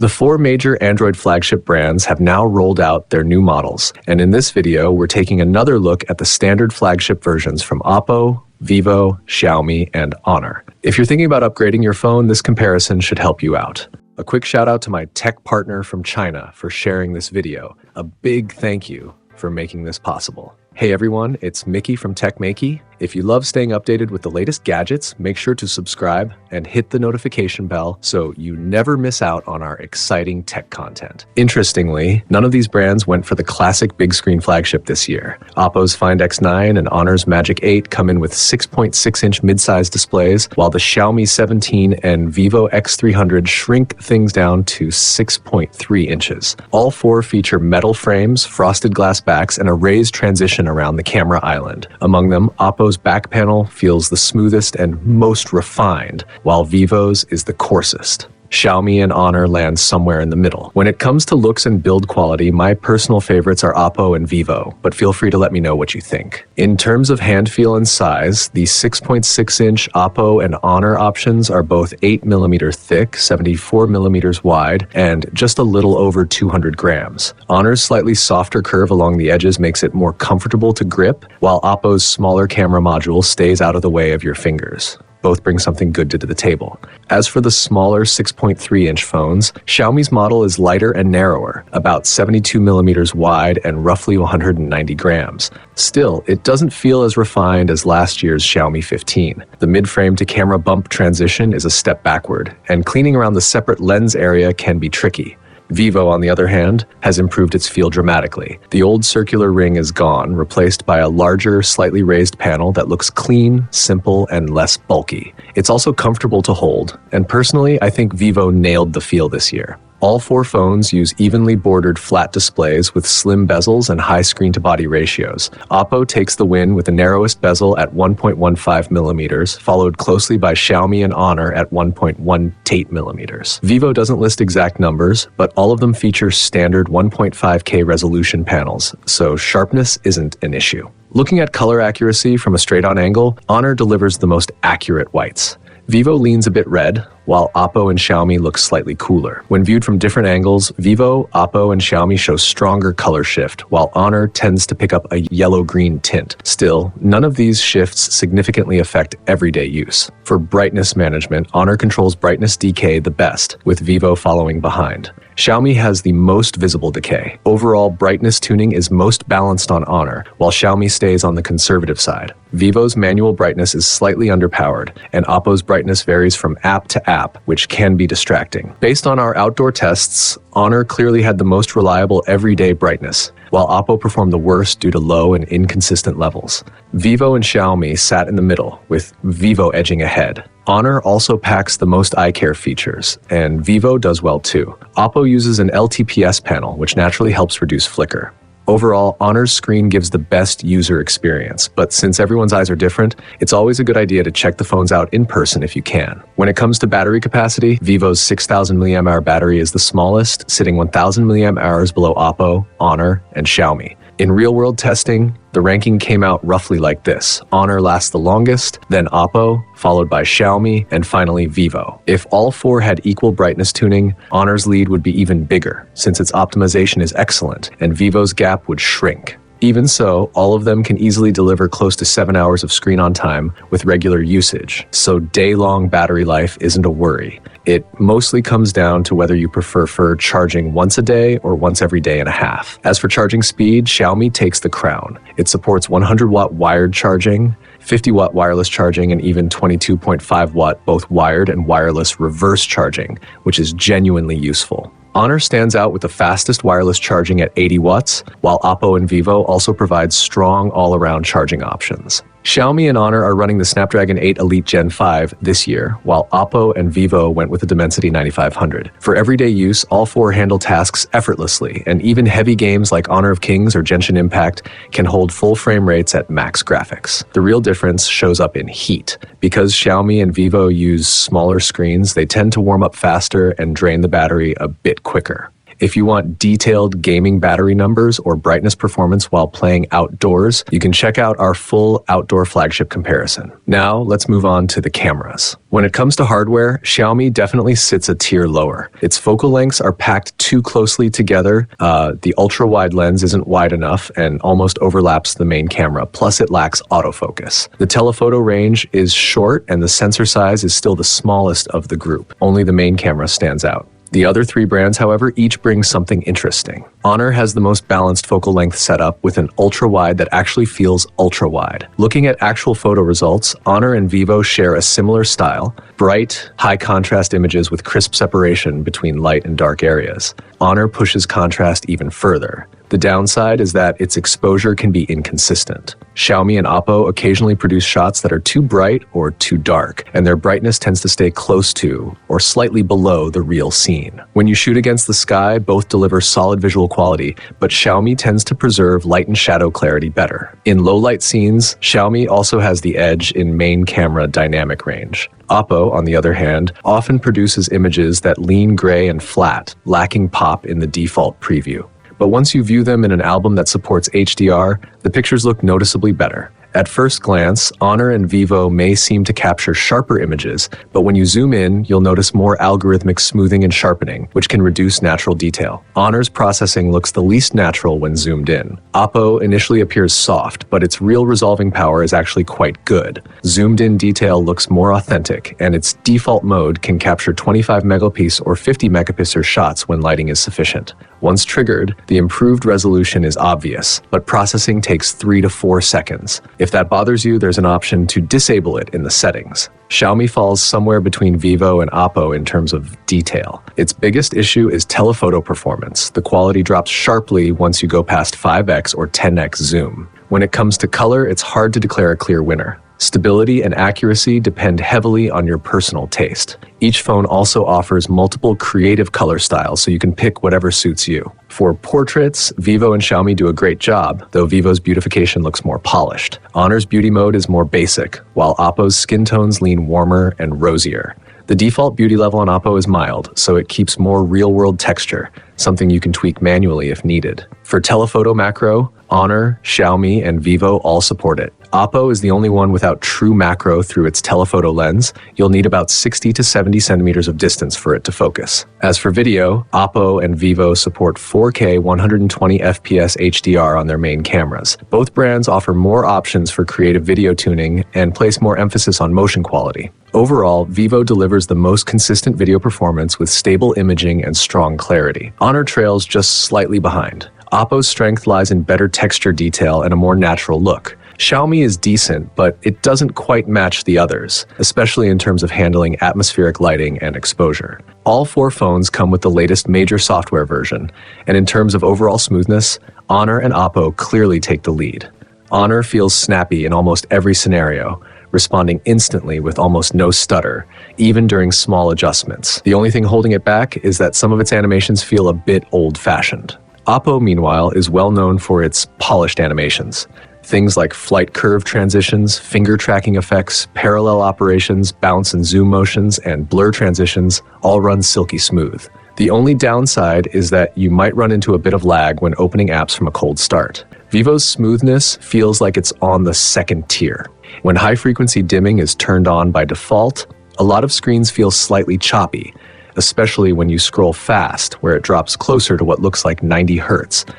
The four major Android flagship brands have now rolled out their new models, and in this video, we're taking another look at the standard flagship versions from Oppo, Vivo, Xiaomi, and Honor. If you're thinking about upgrading your phone, this comparison should help you out. A quick shout out to my tech partner from China for sharing this video. A big thank you for making this possible. Hey everyone, it's Maiky from techmaiky. If you love staying updated with the latest gadgets, make sure to subscribe and hit the notification bell so you never miss out on our exciting tech content. Interestingly, none of these brands went for the classic big screen flagship this year. Oppo's Find X9 and Honor's Magic 8 come in with 6.6-inch mid-size displays, while the Xiaomi 17 and Vivo X300 shrink things down to 6.3 inches. All four feature metal frames, frosted glass backs, and a raised transition around the camera island. Among them, Oppo's back panel feels the smoothest and most refined, while Vivo's is the coarsest. Xiaomi and Honor land somewhere in the middle. When it comes to looks and build quality, my personal favorites are Oppo and Vivo, but feel free to let me know what you think. In terms of hand feel and size, the 6.6-inch Oppo and Honor options are both 8mm thick, 74mm wide, and just a little over 200 grams. Honor's slightly softer curve along the edges makes it more comfortable to grip, while Oppo's smaller camera module stays out of the way of your fingers. Both bring something good to the table. As for the smaller 6.3-inch phones, Xiaomi's model is lighter and narrower, about 72mm wide and roughly 190 grams. Still, it doesn't feel as refined as last year's Xiaomi 15. The mid-frame to camera bump transition is a step backward, and cleaning around the separate lens area can be tricky. Vivo, on the other hand, has improved its feel dramatically. The old circular ring is gone, replaced by a larger, slightly raised panel that looks clean, simple, and less bulky. It's also comfortable to hold, and personally, I think Vivo nailed the feel this year. All four phones use evenly bordered flat displays with slim bezels and high screen-to-body ratios. Oppo takes the win with the narrowest bezel at 1.15mm, followed closely by Xiaomi and Honor at 1.18mm. Vivo doesn't list exact numbers, but all of them feature standard 1.5K resolution panels, so sharpness isn't an issue. Looking at color accuracy from a straight-on angle, Honor delivers the most accurate whites. Vivo leans a bit red, while Oppo and Xiaomi look slightly cooler. When viewed from different angles, Vivo, Oppo, and Xiaomi show stronger color shift, while Honor tends to pick up a yellow-green tint. Still, none of these shifts significantly affect everyday use. For brightness management, Honor controls brightness decay the best, with Vivo following behind. Xiaomi has the most visible decay. Overall, brightness tuning is most balanced on Honor, while Xiaomi stays on the conservative side. Vivo's manual brightness is slightly underpowered, and Oppo's brightness varies from app to app, which can be distracting. Based on our outdoor tests, Honor clearly had the most reliable everyday brightness, while Oppo performed the worst due to low and inconsistent levels. Vivo and Xiaomi sat in the middle, with Vivo edging ahead. Honor also packs the most eye care features, and Vivo does well too. Oppo uses an LTPS panel, which naturally helps reduce flicker. Overall, Honor's screen gives the best user experience, but since everyone's eyes are different, it's always a good idea to check the phones out in person if you can. When it comes to battery capacity, Vivo's 6,000 mAh battery is the smallest, sitting 1,000 mAh below Oppo, Honor, and Xiaomi. In real-world testing, the ranking came out roughly like this. Honor lasts the longest, then Oppo, followed by Xiaomi, and finally Vivo. If all four had equal brightness tuning, Honor's lead would be even bigger, since its optimization is excellent, and Vivo's gap would shrink. Even so, all of them can easily deliver close to 7 hours of screen on time with regular usage, so day-long battery life isn't a worry. It mostly comes down to whether you prefer charging once a day or once every day and a half. As for charging speed, Xiaomi takes the crown. It supports 100-watt wired charging, 50-watt wireless charging, and even 22.5-watt both wired and wireless reverse charging, which is genuinely useful. Honor stands out with the fastest wireless charging at 80 watts, while Oppo and Vivo also provide strong all-around charging options. Xiaomi and Honor are running the Snapdragon 8 Elite Gen 5 this year, while Oppo and Vivo went with the Dimensity 9500. For everyday use, all four handle tasks effortlessly, and even heavy games like Honor of Kings or Genshin Impact can hold full frame rates at max graphics. The real difference shows up in heat. Because Xiaomi and Vivo use smaller screens, they tend to warm up faster and drain the battery a bit quicker. If you want detailed gaming battery numbers or brightness performance while playing outdoors, you can check out our full outdoor flagship comparison. Now, let's move on to the cameras. When it comes to hardware, Xiaomi definitely sits a tier lower. Its focal lengths are packed too closely together. The ultra-wide lens isn't wide enough and almost overlaps the main camera, plus it lacks autofocus. The telephoto range is short and the sensor size is still the smallest of the group. Only the main camera stands out. The other three brands, however, each bring something interesting. Honor has the most balanced focal length setup with an ultra-wide that actually feels ultra-wide. Looking at actual photo results, Honor and Vivo share a similar style, bright, high-contrast images with crisp separation between light and dark areas. Honor pushes contrast even further. The downside is that its exposure can be inconsistent. Xiaomi and Oppo occasionally produce shots that are too bright or too dark, and their brightness tends to stay close to or slightly below the real scene. When you shoot against the sky, both deliver solid visual quality, but Xiaomi tends to preserve light and shadow clarity better. In low-light scenes, Xiaomi also has the edge in main camera dynamic range. Oppo, on the other hand, often produces images that lean gray and flat, lacking pop in the default preview. But once you view them in an album that supports HDR, the pictures look noticeably better. At first glance, Honor and Vivo may seem to capture sharper images, but when you zoom in, you'll notice more algorithmic smoothing and sharpening, which can reduce natural detail. Honor's processing looks the least natural when zoomed in. Oppo initially appears soft, but its real resolving power is actually quite good. Zoomed-in detail looks more authentic, and its default mode can capture 25 megapixel or 50 megapixel shots when lighting is sufficient. Once triggered, the improved resolution is obvious, but processing takes 3 to 4 seconds. If that bothers you, there's an option to disable it in the settings. Xiaomi falls somewhere between Vivo and Oppo in terms of detail. Its biggest issue is telephoto performance. The quality drops sharply once you go past 5x or 10x zoom. When it comes to color, it's hard to declare a clear winner. Stability and accuracy depend heavily on your personal taste. Each phone also offers multiple creative color styles, so you can pick whatever suits you. For portraits, Vivo and Xiaomi do a great job, though Vivo's beautification looks more polished. Honor's beauty mode is more basic, while Oppo's skin tones lean warmer and rosier. The default beauty level on Oppo is mild, so it keeps more real-world texture, something you can tweak manually if needed. For telephoto macro, Honor, Xiaomi, and Vivo all support it. Oppo is the only one without true macro through its telephoto lens. You'll need about 60 to 70 centimeters of distance for it to focus. As for video, Oppo and Vivo support 4K 120 FPS HDR on their main cameras. Both brands offer more options for creative video tuning and place more emphasis on motion quality. Overall, Vivo delivers the most consistent video performance with stable imaging and strong clarity. Honor trails just slightly behind. Oppo's strength lies in better texture detail and a more natural look. Xiaomi is decent, but it doesn't quite match the others, especially in terms of handling atmospheric lighting and exposure. All four phones come with the latest major software version, and in terms of overall smoothness, Honor and Oppo clearly take the lead. Honor feels snappy in almost every scenario, responding instantly with almost no stutter, even during small adjustments. The only thing holding it back is that some of its animations feel a bit old-fashioned. Oppo, meanwhile, is well known for its polished animations. Things like flight curve transitions, finger tracking effects, parallel operations, bounce and zoom motions, and blur transitions all run silky smooth. The only downside is that you might run into a bit of lag when opening apps from a cold start. Vivo's smoothness feels like it's on the second tier. When high-frequency dimming is turned on by default, a lot of screens feel slightly choppy, especially when you scroll fast, where it drops closer to what looks like 90 Hz.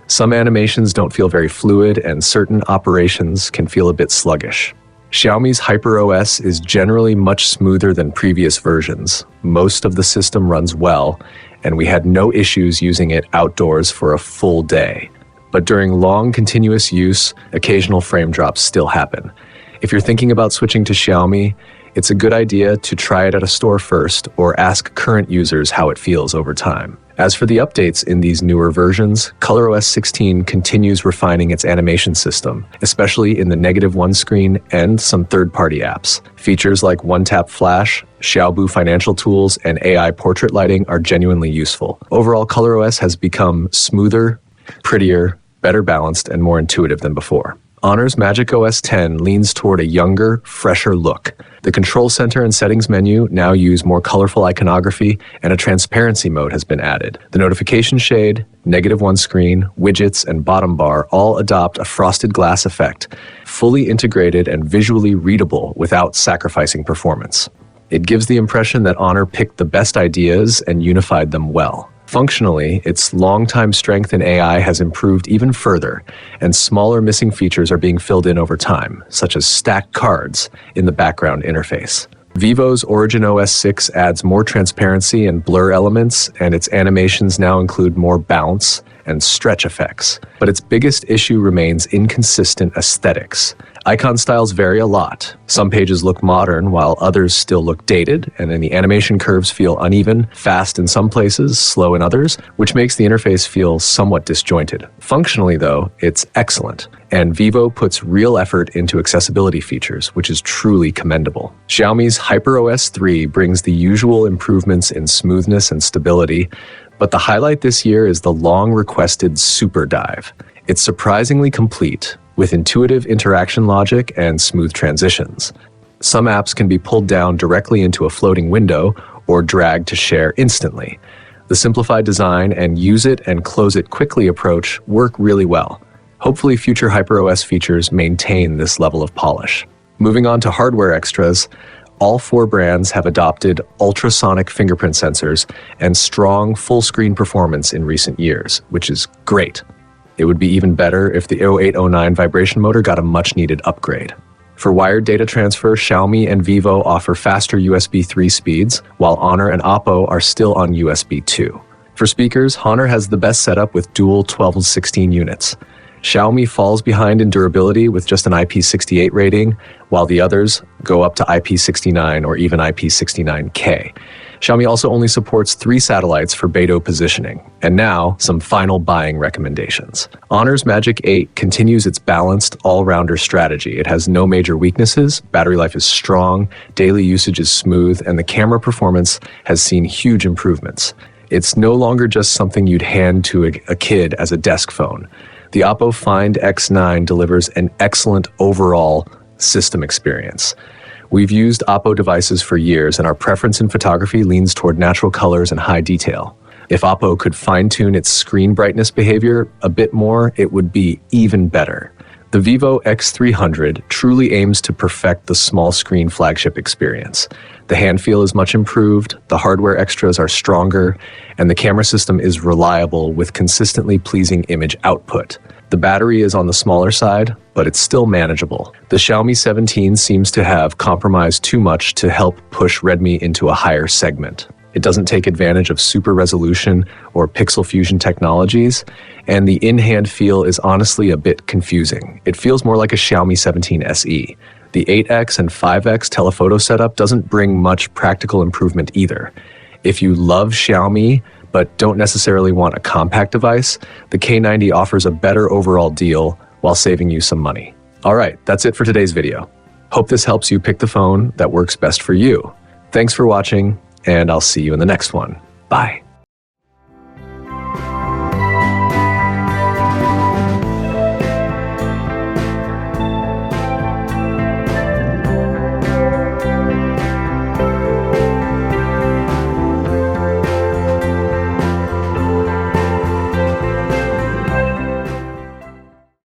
Some animations don't feel very fluid, and certain operations can feel a bit sluggish. Xiaomi's HyperOS is generally much smoother than previous versions. Most of the system runs well, and we had no issues using it outdoors for a full day. But during long, continuous use, occasional frame drops still happen. If you're thinking about switching to Xiaomi, it's a good idea to try it at a store first or ask current users how it feels over time. As for the updates in these newer versions, ColorOS 16 continues refining its animation system, especially in the -1 screen and some third-party apps. Features like one-tap flash, Xiaobu financial tools, and AI portrait lighting are genuinely useful. Overall, ColorOS has become smoother, prettier, better balanced, and more intuitive than before. Honor's Magic OS X leans toward a younger, fresher look. The control center and settings menu now use more colorful iconography, and a transparency mode has been added. The notification shade, -1 screen, widgets, and bottom bar all adopt a frosted glass effect, fully integrated and visually readable without sacrificing performance. It gives the impression that Honor picked the best ideas and unified them well. Functionally, its longtime strength in AI has improved even further, and smaller missing features are being filled in over time, such as stacked cards in the background interface. Vivo's Origin OS 6 adds more transparency and blur elements, and its animations now include more bounce and stretch effects. But its biggest issue remains inconsistent aesthetics. Icon styles vary a lot. Some pages look modern while others still look dated, and then the animation curves feel uneven, fast in some places, slow in others, which makes the interface feel somewhat disjointed. Functionally, though, it's excellent, and Vivo puts real effort into accessibility features, which is truly commendable. Xiaomi's HyperOS 3 brings the usual improvements in smoothness and stability, but the highlight this year is the long-requested Super Dive. It's surprisingly complete, with intuitive interaction logic and smooth transitions. Some apps can be pulled down directly into a floating window or dragged to share instantly. The simplified design and use it and close it quickly approach work really well. Hopefully future HyperOS features maintain this level of polish. Moving on to hardware extras, all 4 brands have adopted ultrasonic fingerprint sensors and strong full-screen performance in recent years, which is great. It would be even better if the 0809 vibration motor got a much-needed upgrade. For wired data transfer, Xiaomi and Vivo offer faster USB 3 speeds, while Honor and Oppo are still on USB 2. For speakers, Honor has the best setup with dual 12-16 units. Xiaomi falls behind in durability with just an IP68 rating, while the others go up to IP69 or even IP69K. Xiaomi also only supports 3 satellites for Beidou positioning. And now, some final buying recommendations. Honor's Magic 8 continues its balanced, all-rounder strategy. It has no major weaknesses, battery life is strong, daily usage is smooth, and the camera performance has seen huge improvements. It's no longer just something you'd hand to a kid as a desk phone. The Oppo Find X9 delivers an excellent overall system experience. We've used Oppo devices for years, and our preference in photography leans toward natural colors and high detail. If Oppo could fine-tune its screen brightness behavior a bit more, it would be even better. The Vivo X300 truly aims to perfect the small screen flagship experience. The hand feel is much improved, the hardware extras are stronger, and the camera system is reliable with consistently pleasing image output. The battery is on the smaller side, but it's still manageable. The Xiaomi 17 seems to have compromised too much to help push Redmi into a higher segment. It doesn't take advantage of super resolution or pixel fusion technologies, and the in-hand feel is honestly a bit confusing. It feels more like a Xiaomi 17 SE. The 8X and 5X telephoto setup doesn't bring much practical improvement either. If you love Xiaomi, but don't necessarily want a compact device, the K90 offers a better overall deal while saving you some money. All right, that's it for today's video. Hope this helps you pick the phone that works best for you. Thanks for watching, and I'll see you in the next one. Bye.